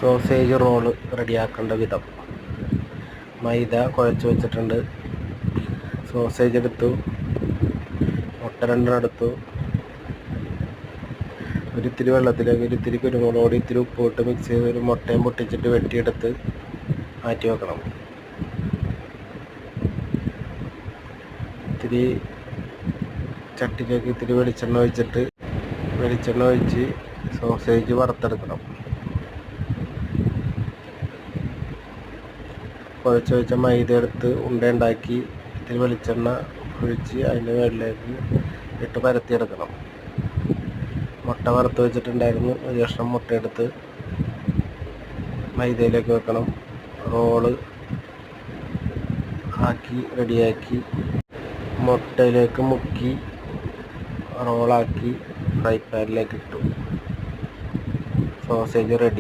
Sausage role റെഡിയാക്കേണ്ട വിധം: മൈദ കുഴച്ച് വെച്ചിട്ടുണ്ട്, സോസേജ് എടുത്തു, മുട്ട 2 എടുത്തു, ഒരിത്തിരി വെള്ളത്തിലേക്ക് ഒരിത്തിരി കുരുമുളക് പൊടി, ഇത്തിരി ഉപ്പിട്ട് മിക്സ് ചെയ്ത് ഒരു മുട്ടയും പൊട്ടിച്ചിട്ട് വെട്ടിയെടുത്ത് മാറ്റി വെക്കണം. ഇത്തിരി ചട്ടിയിലേക്ക് ഇത്തിരി വെളിച്ചെണ്ണ ഒഴിച്ച് സോസേജ് വറുത്തെടുക്കണം. കുഴച്ച് വെച്ച മൈദ എടുത്ത് ഉണ്ടയുണ്ടാക്കി ഇത്തിരി വെളിച്ചെണ്ണ ഒഴിച്ച് അതിൻ്റെ മുകളിലേക്ക് ഇട്ട് പരത്തിയെടുക്കണം. മുട്ട വറുത്ത് വെച്ചിട്ടുണ്ടായിരുന്നു, ഒരു കഷ്ണം മുട്ട എടുത്ത് മൈദയിലേക്ക് വെക്കണം. റോള് ആക്കി റെഡിയാക്കി മുട്ടയിലേക്ക് മുക്കി റോളാക്കി ഫ്രൈ പാനിലേക്ക് ഇട്ടു. Sausage ready.